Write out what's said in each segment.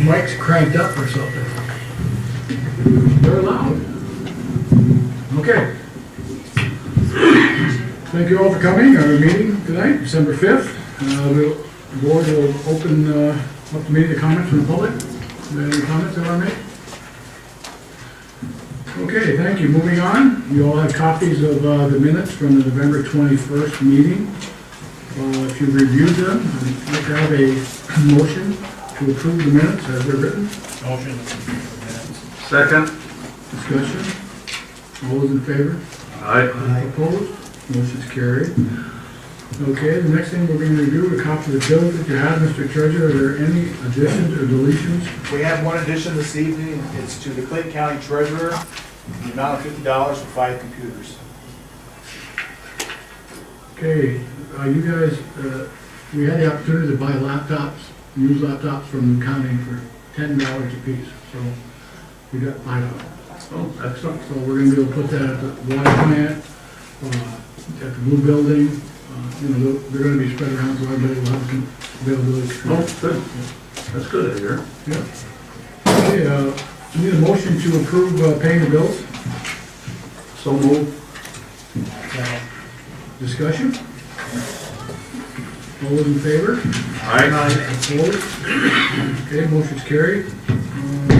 mic's cranked up or something. They're loud. Okay. Thank you all for coming. Our meeting tonight, December 5th. The board will open up the meeting to comments from the public. Any comments that are made? Okay, thank you. Moving on, you all have copies of the minutes from the November 21st meeting. If you've reviewed them, I'd like to have a motion to approve the minutes as they're written. Motion. Second. Discussion. All those in favor? Aye. Opposed? Motion's carried. Okay, the next thing we're going to review are copies of the bills that you have, Mr. Treasurer. Are there any additions or deletions? We have one addition this evening. It's to the Clayton County Treasurer, the amount of $50 for 5 computers. Okay, you guys, we had the opportunity to buy laptops, used laptops from the county for $10 a piece, so we got 5 of them. Oh, excellent. So we're gonna be able to put that at the water plant, at the blue building, you know, they're gonna be spread around so everybody will have availability. Oh, good. That's good to hear. Yeah. Okay, we need a motion to approve paying the bills. So moved. Discussion? All those in favor? Aye. Opposed? Okay, motion's carried.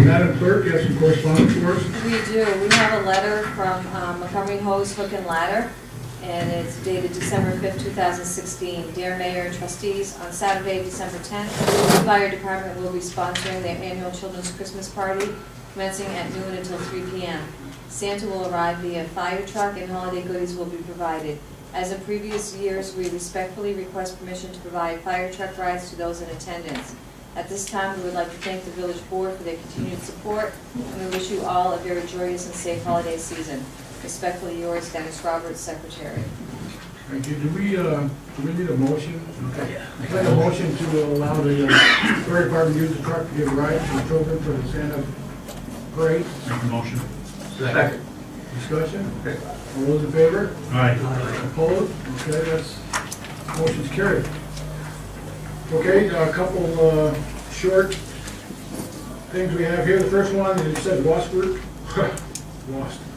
Madam Clerk, you have some correspondence for us? We do. We have a letter from Montgomery Hose Hook and Ladder, and it's dated December 5th, 2016. Dear Mayor and Trustees, on Saturday, December 10th, the Fire Department will be sponsoring their annual Children's Christmas Party, commencing at noon until 3 p.m. Santa will arrive via fire truck and holiday goodies will be provided. As in previous years, we respectfully request permission to provide fire truck rides to those in attendance. At this time, we would like to thank the village board for their continued support, and we wish you all a very joyous and safe holiday season. Respectfully yours, Dennis Roberts, Secretary. Thank you. Do we need a motion? Okay. I'd like a motion to allow the fire department to use the truck to give rides to children for the Santa parade. Make a motion. Second. Discussion? Okay. All those in favor? Aye. Opposed? Okay, that's, motion's carried. Okay, a couple short things we have here. The first one is it says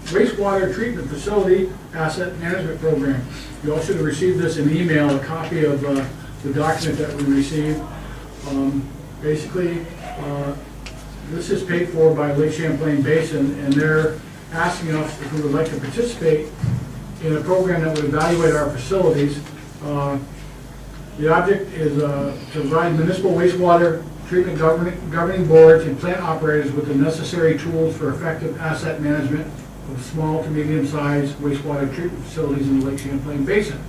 wastewater treatment facility asset management program. You all should have received this in email, a copy of the document that we received. Basically, this is paid for by Lake Champlain Basin, and they're asking us if we would like to participate in a program that would evaluate our facilities. The object is to provide municipal wastewater treatment governing boards and plant operators with the necessary tools for effective asset management of small to medium-sized wastewater treatment facilities in the Lake Champlain Basin.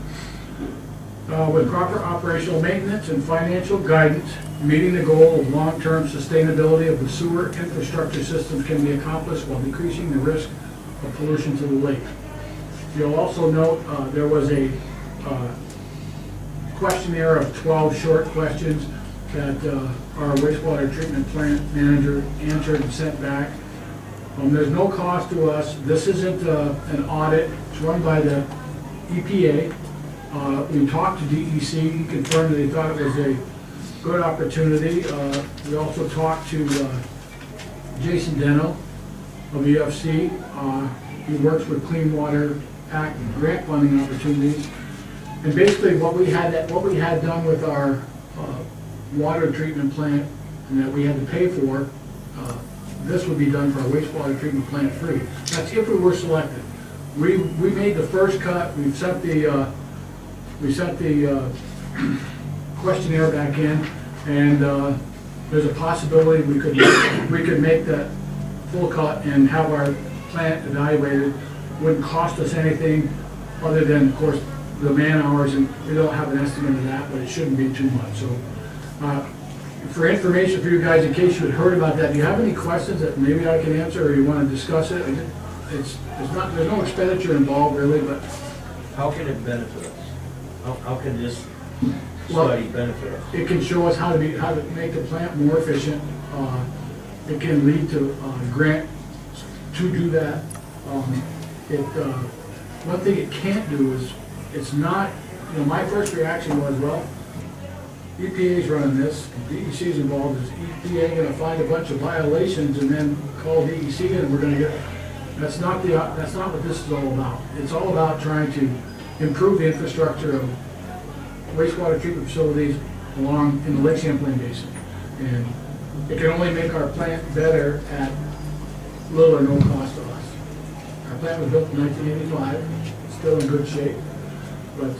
With proper operational maintenance and financial guidance, meeting the goal of long-term sustainability of the sewer infrastructure systems can be accomplished while decreasing the risk of pollution to the lake. You'll also note there was a questionnaire of 12 short questions that our wastewater treatment plant manager answered and sent back. There's no cost to us. This isn't an audit. It's run by the EPA. We talked to DEC. He confirmed that they thought it was a good opportunity. We also talked to Jason Deno of EFC. He works with Clean Water Act grant funding opportunities. And basically what we had done with our water treatment plant and that we had to pay for, this would be done for our wastewater treatment plant free. That's if we were selected. We made the first cut. We sent the questionnaire back in, and there's a possibility we could make that full cut and have our plant evaluated. Wouldn't cost us anything other than, of course, the man hours, and we don't have an estimate of that, but it shouldn't be too much. So, for information for you guys, in case you had heard about that, do you have any questions that maybe I can answer, or you want to discuss it? It's not, there's no expenditure involved really, but How can it benefit us? How can this Well, study benefit us? it can show us how to make the plant more efficient. It can lead to grant to do that. One thing it can't do is, it's not, my first reaction was, well, EPA's running this, DEC's involved, is EPA gonna find a bunch of violations and then call DEC and we're gonna get, that's not what this is all about. It's all about trying to improve the infrastructure of wastewater treatment facilities along in the Lake Champlain Basin. And it can only make our plant better at little or no cost to us. Our plant was built in 1985, it's still in good shape, but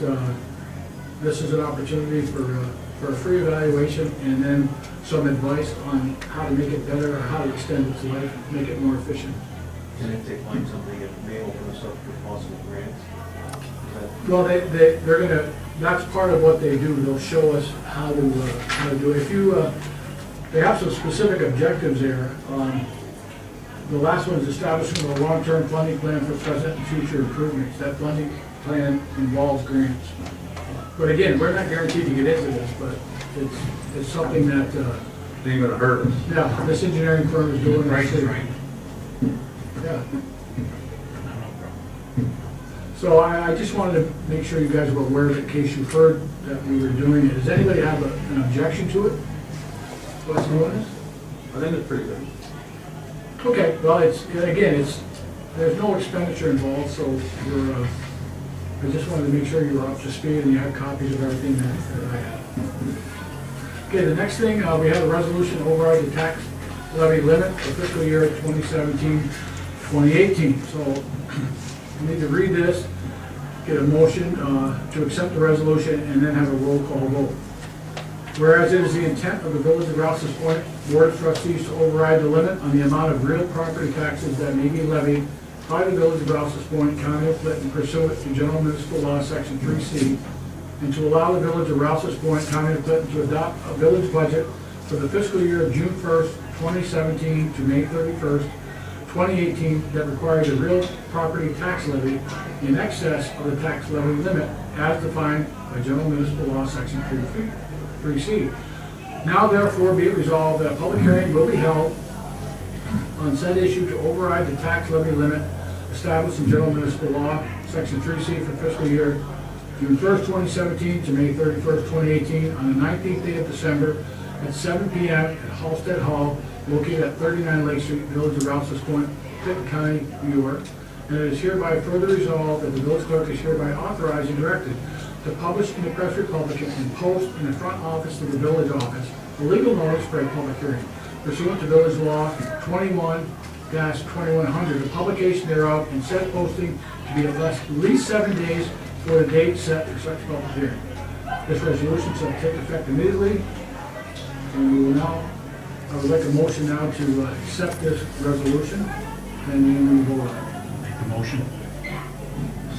this is an opportunity for a free evaluation and then some advice on how to make it better or how to extend its life, make it more efficient. And if they find something, it may open us up for possible grants. Well, they're gonna, that's part of what they do, they'll show us how to do it. If you, they have some specific objectives there. The last one is establishing a long-term funding plan for present and future improvements. That funding plan involves grants. But again, we're not guaranteed to get into this, but it's something that, Ain't gonna hurt us. yeah, this engineering firm is doing. Right, it. right. Yeah. So I just wanted to make sure you guys were aware of it in case you've heard that we were doing it. Does anybody have an objection to it? What's doing this? I think it's pretty good. Okay, well, there's no expenditure involved, so we're, I just wanted to make sure you were up to speed and you had copies of everything that I had. Okay, the next thing, we have a resolution to override the tax levy limit for fiscal year 2017-2018. So I need to read this, get a motion to accept the resolution, and then have a roll call vote. Whereas it is the intent of the Village of Rouses Point Board of Trustees to override the limit on the amount of real property taxes that may be levied by the Village of Rouses Point, County of Clinton, pursuant to General Municipal Law, Section 3C, and to allow the Village of Rouses Point, County of Clinton, to adopt a village budget for the fiscal year of June 1st, 2017 to May 31st, 2018, that requires a real property tax levy in excess of the tax levy limit as defined by General Municipal Law, Section 3C. Now therefore be it resolved that a public hearing will be held on said issue to override the tax levy limit established in General Municipal Law, Section 3C for fiscal year June 1st, 2017 to May 31st, 2018, on the 19th day of December at 7 p.m. at Halsted Hall, located at 39 Lake Street, Village of Rouses Point, Clinton County, New York. And it is hereby further resolved that the village clerk is hereby authorized and directed to publish in the Press Republican and post in the front office of the village office a legal notice for a public hearing pursuant to Village Law 21-2100, the publication thereof and said posting to be at least 7 days for the date set for such public hearing. This resolution shall take effect immediately, and we will now, I would like a motion now to accept this resolution, and then we vote on it. Make the motion.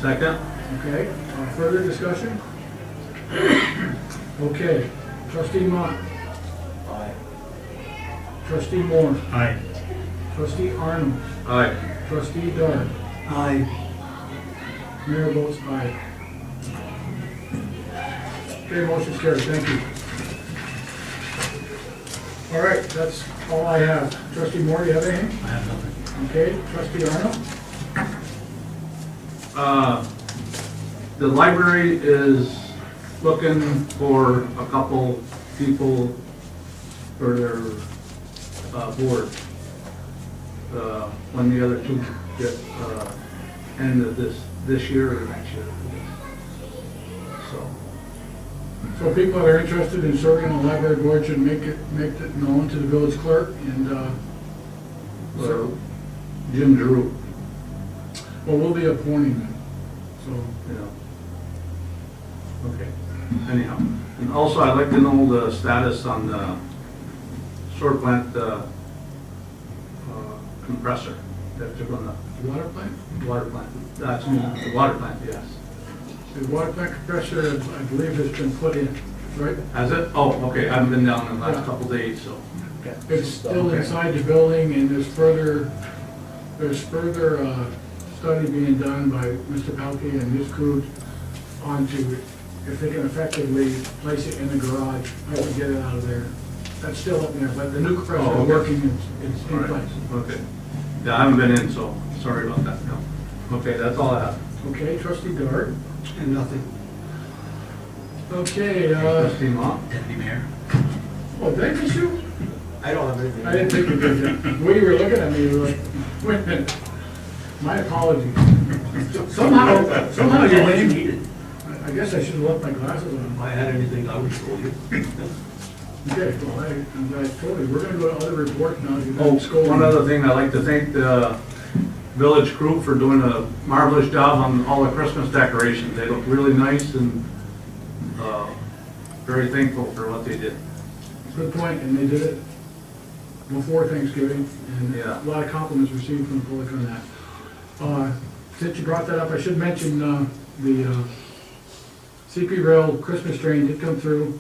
Second? Okay, further discussion? Okay, trustee Mott, Aye. trustee Moore, Aye. trustee Arnold, Aye. trustee Dart, Aye. mayor votes aye. Okay, motion's carried, thank you. All right, that's all I have. Trustee Moore, you have anything? I have nothing. Okay, trustee Arnold? The library is looking for a couple people for their board. When the other two get end of this year or next year. So, So people that are interested in serving on the library board should make it known to the village clerk and, so Jim Drew, well, we'll be appointing them, so. you know. Okay, anyhow. And also, I'd like to know the status on the sewer plant compressor that they're gonna, Water plant? water plant, that's me, the water plant, yes. The water plant compressor, I believe, has been put in, right? Has it? Oh, okay, I haven't been down in the last couple days, so. It's still Okay. inside the building, and there's further study being done by Mr. Palke and his crew onto if they can effectively place it in the garage, I can get it out of there. That's still up there, but the new compressor Oh, is okay. working, it's All in right, place. okay. Yeah, I haven't been in, so sorry about that. No. Okay, that's all I have. Okay, trustee Dart? And nothing. Okay, Trustee Ma? Deputy Mayor? oh, did I miss you? I don't have anything. I didn't think you did that. The way you were looking at me, you were like, wait a minute. My apologies. Somehow your name, needed. I guess I should have left my glasses on. If I had anything, I would have told you. Okay, well, I'm glad, totally. We're gonna go to other reports now. You've Oh, been scolding. one other thing, I'd like to thank the village crew for doing a marvelous job on all the Christmas decorations. They look really nice and, very thankful for what they did. Good point, and they did it before Thanksgiving, and Yeah. a lot of compliments received from the public on that. Since you brought that up, I should mention, the CP Rail Christmas train did come through.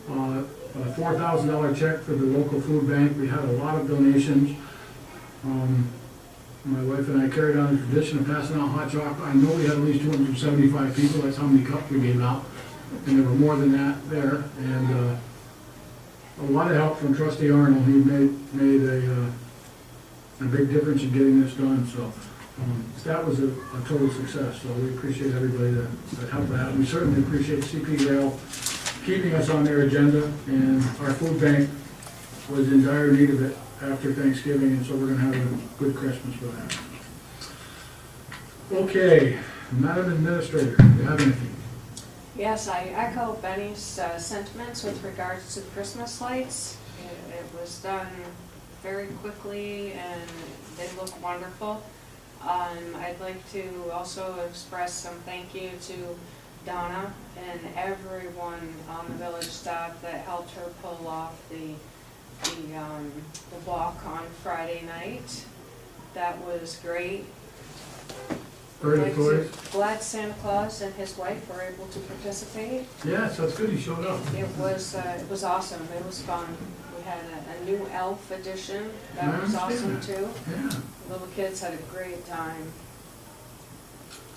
A $4,000 check for the local food bank. We had a lot of donations. My wife and I carried on the tradition of passing out hot chocolate. I know we had at least 275 people, that's how many cups we gave out. And there were more than that there, and a lot of help from Trustee Arnold. He made a big difference in getting this done, so that was a total success. So we appreciate everybody that helped out. We certainly appreciate CP Rail keeping us on their agenda, and our food bank was in dire need of it after Thanksgiving, and so we're gonna have a good Christmas for that. Okay, Madam Administrator, do you have anything? Yes, I echo Benny's sentiments with regards to the Christmas lights. It was done very quickly and they look wonderful. I'd like to also express some thank you to Donna and everyone on the village staff that helped her pull off the walk on Friday night. That was great. Very I'd like good. to- Glad Santa Claus and his wife were able to participate. Yes, that's good, he showed up. It was awesome, it was fun. We had a new elf edition, I that was awesome understand too. Yeah, Little kids had a great time.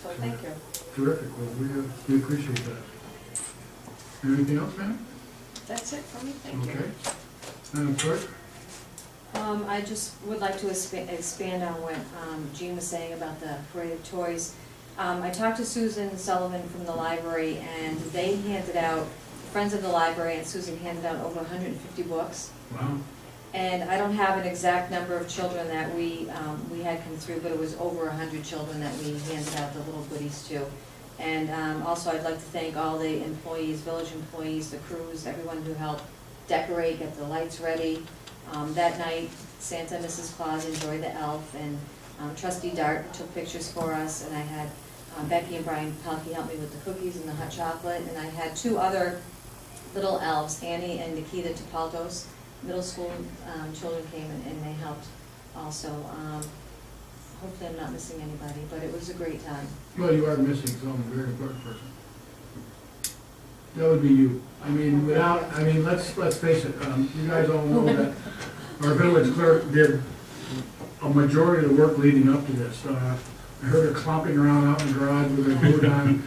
So thank you. terrific, well, we appreciate that. Anything else, ma'am? That's it for me, thank you. Okay. Madam Clerk? I just would like to expand on what Jean was saying about the parade of toys. I talked to Susan Sullivan from the library, and they handed out, Friends of the Library and Susan handed out over 150 books. Wow. And I don't have an exact number of children that we had come through, but it was over 100 children that we handed out the little goodies to. And also, I'd like to thank all the employees, village employees, the crews, everyone who helped decorate, get the lights ready. That night, Santa and Mrs. Claus enjoyed the elf, and Trustee Dart took pictures for us, and I had Becky and Brian Pelkey help me with the cookies and the hot chocolate, and I had two other little elves, Annie and Nikita Topaldos. Middle school children came and they helped also. Hopefully I'm not missing anybody, but it was a great time. Well, you are missing someone, a very important person. That would be you. Let's face it, you guys all know that our village clerk did a majority of the work leading up to this. I heard her clomping around out in the garage with her boot on,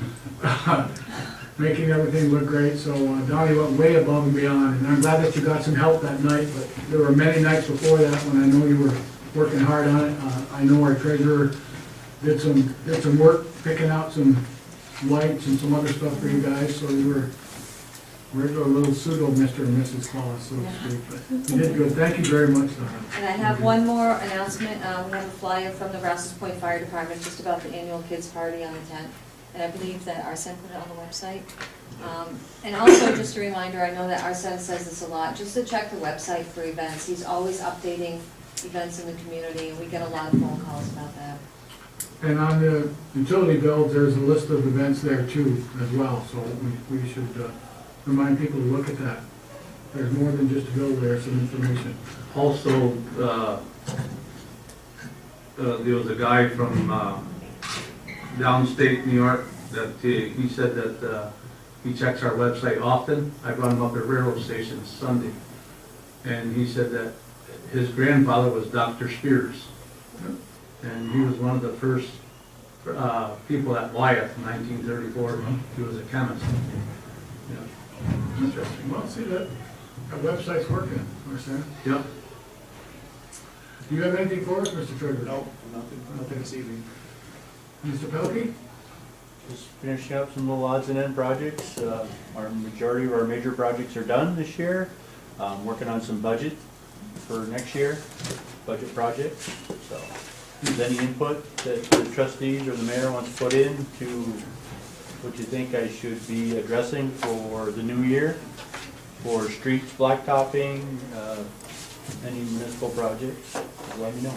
making everything look great, so Donnie went way above and beyond, and I'm glad that you got some help that night, but there were many nights before that when I know you were working hard on it. I know our treasurer did some work picking out some lights and some other stuff for you guys, so you were regular little pseudo Mr. and Mrs. Claus, so to speak, but you did good. Thank you very much, Donna. And I have one more announcement. We have a flyer from the Rouses Point Fire Department just about the annual kids' party on the 10th. And I believe that Arsen put it on the website. And also, just a reminder, I know that Arsen says this a lot, just to check the website for events. He's always updating events in the community, and we get a lot of phone calls about that. And on the utility bills, there's a list of events there too, as well, so we should remind people to look at that. There's more than just a bill there, some information. Also, there was a guy from downstate New York that he said that he checks our website often. I brought him up at railroad station Sunday, and he said that his grandfather was Dr. Spears, and he was one of the first people at Wyeth in 1934. He was a chemist. Yeah. Interesting. Well, see that website's working, understand? Yep. Do you have anything for us, Mr. Treasurer? No, nothing this evening. Mr. Pelkey? Just finishing up some little odds and end projects. Our majority of our major projects are done this year. Working on some budget for next year, budget projects. So, if there's any input that the trustees or the mayor wants to put in to what you think I should be addressing for the new year, for streets, blacktopping, any municipal projects, let me know.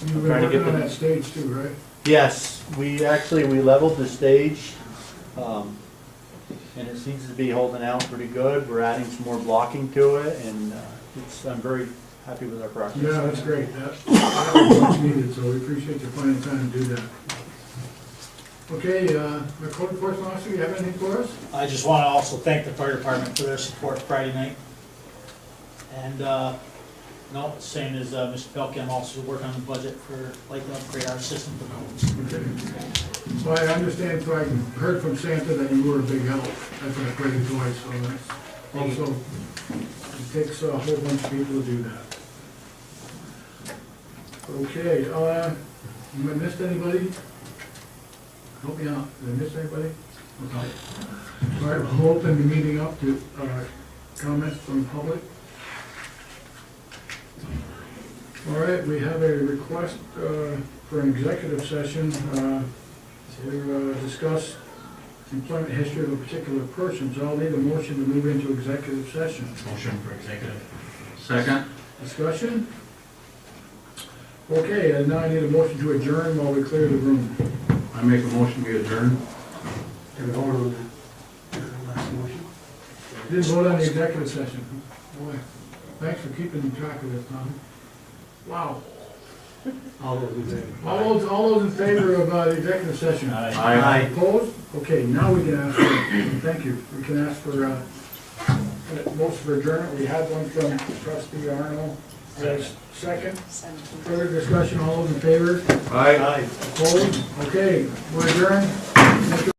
You've been Trying to get working on the- that stage too, right? Yes, we leveled the stage, and it seems to be holding out pretty good. We're adding some more blocking to it, and I'm very happy with our progress. Yeah, that's great. That was much needed, so we appreciate you finding time to do that. Okay, our code enforcement officer, you have anything for us? I just want to also thank the fire department for their support Friday night. And, no, same as Mr. Belkin, also work on the budget for, like, to upgrade our system for codes. Okay. Well, I understand, so I heard from Santa that you were a big help. That's a great voice, so that's also, it takes a whole bunch of people to do that. Okay, have I missed anybody? Help me out. Did I miss anybody? Okay. All right, we'll open the meeting up to comments from the public. All right, we have a request for an executive session to discuss employment history of a particular person. So I'll need a motion to move into executive session. Motion for executive. Second? Discussion? Okay, and now I need a motion to adjourn while we clear the room. I make a motion, we adjourn. Didn't vote on the executive session. Boy, thanks for keeping track of this, Tom. Wow. All those in favor? All those in favor of the executive session? Aye. Opposed? Okay, now we can ask for, thank you, we can ask for, most for adjournment. We had one from trustee Arnold. Second. Further discussion, all those in favor? Aye. Opposed? Okay, we're adjourned.